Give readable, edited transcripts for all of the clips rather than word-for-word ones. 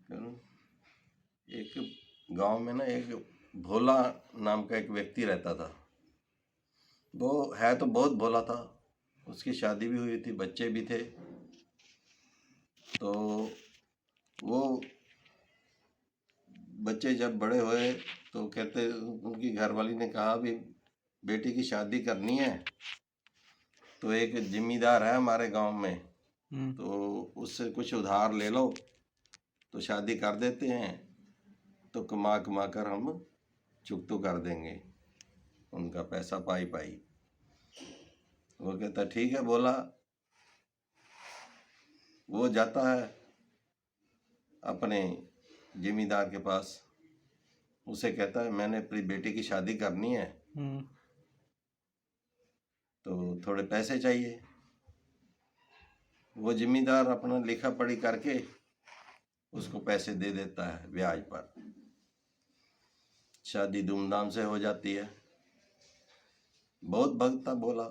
करूं। एक गांव में ना एक भोला नाम का एक व्यक्ति रहता था। वो है तो बहुत भोला था। उसकी शादी भी हुई थी, बच्चे भी थे। तो वो बच्चे जब बड़े हुए तो कहते, उनकी घरवाली ने कहा भी बेटी की शादी करनी है तो एक जिम्मेदार है हमारे गांव में, तो उससे कुछ उधार ले लो तो शादी कर देते हैं, तो कमा कमा कर हम चुकतू कर देंगे उनका पैसा पाई पाई। वो कहता ठीक है बोला। वो जाता है अपने जिम्मेदार के पास, उसे कहता है मैंने अपनी बेटी की शादी करनी है तो थोड़े पैसे चाहिए। वो जिम्मेदार अपना लिखा पढ़ी करके उसको पैसे दे देता है ब्याज पर। शादी धूमधाम से हो जाती है। बहुत भक्त था बोला,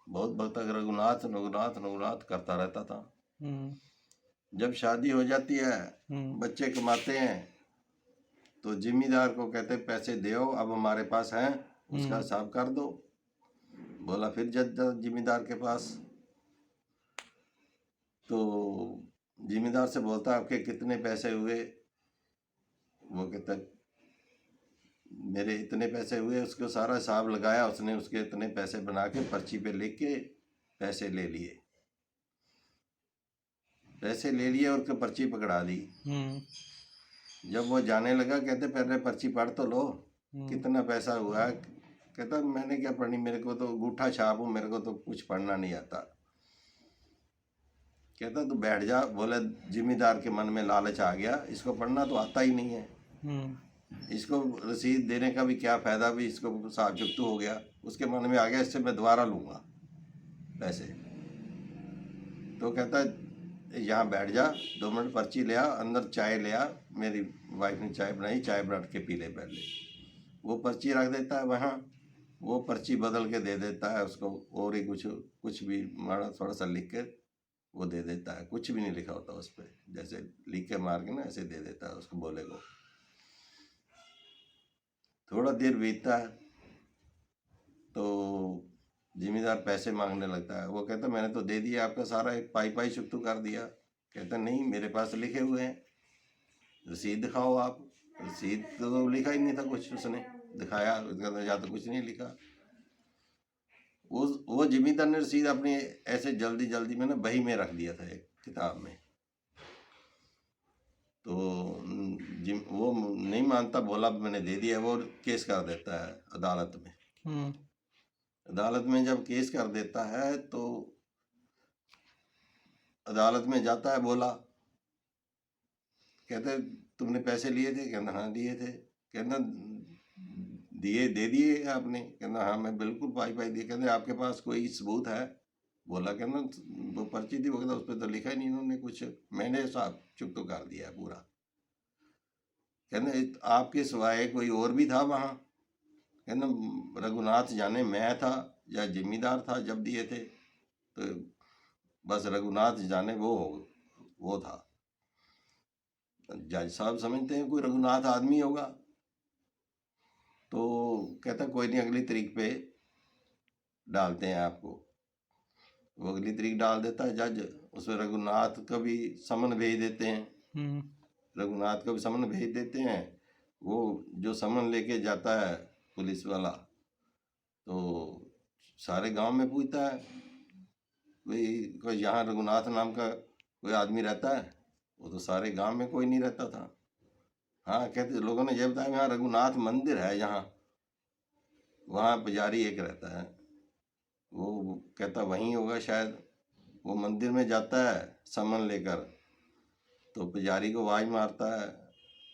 बहुत भक्त, रघुनाथ रघुनाथ रघुनाथ करता रहता था। जब शादी हो जाती है, बच्चे कमाते हैं, तो जिम्मेदार को कहते पैसे दो अब हमारे पास हैं, उसका हिसाब कर दो। बोला फिर जब जिम्मेदार के पास, तो जिम्मेदार से बोलता आपके कितने पैसे हुए। वो कहता मेरे इतने पैसे हुए। उसको सारा हिसाब लगाया उसने, उसके इतने पैसे बना के पर्ची पे लिख के पैसे ले लिए। पैसे ले लिए और पर्ची पकड़ा दी। जब वो जाने लगा, कहते पहले पर्ची पढ़ तो लो, कितना पैसा हुआ। कहता मैंने क्या पढ़नी, मेरे को तो अंगूठा छाप हूँ, मेरे को तो कुछ पढ़ना नहीं आता। कहता तू बैठ जा। बोले जिम्मेदार के मन में लालच आ गया, इसको पढ़ना तो आता ही नहीं है, इसको रसीद देने का भी क्या फायदा, भी इसको साफ चुकतू हो गया। उसके मन में आ गया इससे मैं दोबारा लूँगा पैसे। तो कहता यहाँ बैठ जा, 2 मिनट पर्ची ले आ, अंदर चाय ले आ, मेरी वाइफ ने चाय बनाई, चाय बना के पी ले पहले। वो पर्ची रख देता है वहाँ, वो पर्ची बदल के दे देता है उसको, और ही कुछ भी माड़ा थोड़ा सा लिख के वो दे देता है। कुछ भी नहीं लिखा होता उस पर, जैसे लिख के मार के ना ऐसे दे देता है उसको बोले को। थोड़ा देर बीतता है तो जिम्मेदार पैसे मांगने लगता है। वो कहता मैंने तो दे दिया आपका सारा, एक पाई पाई चुकतू कर दिया। कहता नहीं मेरे पास लिखे हुए हैं, रसीद दिखाओ आप। रसीद तो लिखा ही नहीं था कुछ, उसने दिखाया या तो कुछ नहीं लिखा। वो जिम्मेदार ने रसीद अपनी ऐसे जल्दी जल्दी में ना बही में रख दिया था एक किताब में। तो वो नहीं मानता, बोला मैंने दे दिया। वो केस कर देता है अदालत में। अदालत में जब केस कर देता है तो अदालत में जाता है बोला, कहते तुमने पैसे लिए थे। कहना हाँ लिए थे। कहना दिए दे दिए आपने। कहना हाँ मैं बिल्कुल पाई पाई दिए। कहते आपके पास कोई सबूत है। बोला कहना वो पर्ची थी, वो कहता उस पर तो लिखा ही नहीं इन्होंने कुछ, मैंने साहब चुप तो कर दिया है पूरा। कहना आपके सिवाय कोई और भी था वहाँ। कहना रघुनाथ जाने मैं था या जिम्मेदार था जब दिए थे, तो बस रघुनाथ जाने वो था। जज साहब समझते हैं कोई रघुनाथ आदमी होगा। तो कहता कोई नहीं, अगली तारीख पे डालते हैं आपको। वो अगली तारीख डाल देता है जज। उसमें रघुनाथ का भी समन भेज देते हैं। रघुनाथ का भी समन भेज देते हैं। वो जो समन लेके जाता है पुलिस वाला, तो सारे गांव में पूछता है भाई कोई यहाँ रघुनाथ नाम का कोई आदमी रहता है। वो तो सारे गांव में कोई नहीं रहता था। हाँ कहते लोगों ने ये बताया यहाँ रघुनाथ मंदिर है, यहाँ वहाँ पुजारी एक रहता है। वो कहता वहीं होगा शायद। वो मंदिर में जाता है समन लेकर, तो पुजारी को आवाज मारता है।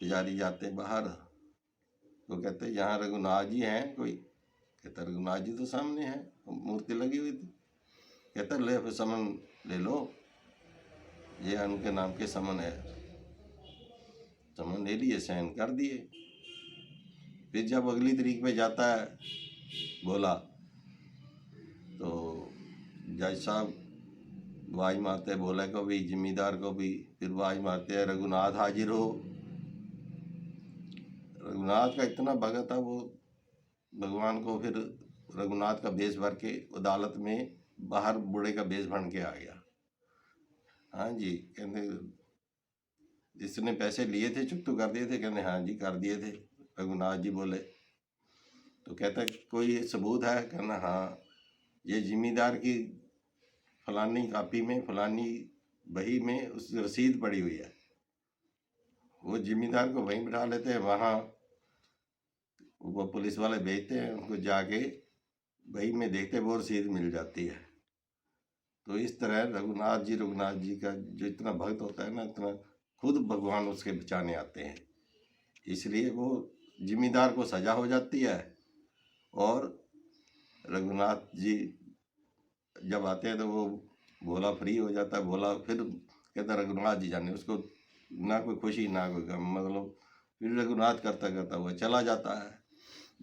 पुजारी जाते बाहर, तो कहते यहाँ रघुनाथ जी हैं कोई। कहता रघुनाथ जी तो सामने है, मूर्ति लगी हुई थी। कहता ले फिर समन ले लो, ये उनके नाम के समन है। समन ले लिए, साइन कर दिए। फिर जब अगली तारीख पे जाता है बोला, तो जज साहब आवाज मारते हैं, बोला को भी जिम्मेदार को भी, फिर आवाज मारते हैं रघुनाथ हाजिर हो। रघुनाथ का इतना भगत था वो, भगवान को फिर रघुनाथ का भेष भर के अदालत में बाहर बूढ़े का भेष बन के आ गया। हाँ जी, कहते जिसने पैसे लिए थे चुप तो कर दिए थे, कहते हाँ जी कर दिए थे। रघुनाथ जी बोले तो कहता कोई सबूत है? कहना हाँ, ये जिम्मेदार की फलानी कापी में फलानी बही में उस रसीद पड़ी हुई है। वो जिम्मेदार को वहीं बिठा लेते हैं, वहाँ वो पुलिस वाले भेजते हैं, उनको जाके बही में देखते वो रसीद मिल जाती है। तो इस तरह रघुनाथ जी का जो इतना भक्त होता है ना, इतना खुद भगवान उसके बचाने आते हैं, इसलिए वो जिम्मेदार को सजा हो जाती है। और रघुनाथ जी जब आते हैं तो वो भोला फ्री हो जाता है। भोला फिर कहता रघुनाथ जी जाने, उसको ना कोई खुशी ना कोई गम, मतलब फिर रघुनाथ करता करता हुआ चला जाता है।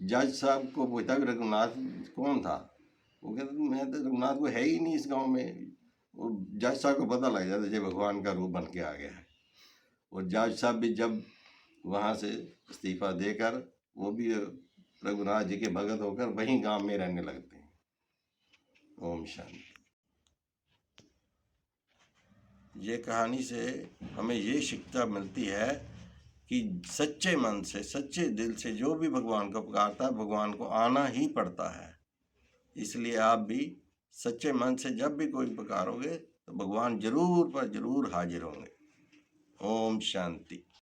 जज साहब को पूछता भी रघुनाथ कौन था? वो कहते मैं तो रघुनाथ को है ही नहीं इस गांव में। वो जज साहब को पता लग जाता जब भगवान का रूप बन के आ गया है। और जज साहब भी जब वहाँ से इस्तीफा देकर वो भी रघुनाथ जी के भगत होकर वहीं गांव में रहने लगते हैं। ओम शांति। ये कहानी से हमें ये शिक्षा मिलती है कि सच्चे मन से सच्चे दिल से जो भी भगवान को पुकारता है भगवान को आना ही पड़ता है। इसलिए आप भी सच्चे मन से जब भी कोई पुकारोगे तो भगवान जरूर पर जरूर हाजिर होंगे। ओम शांति।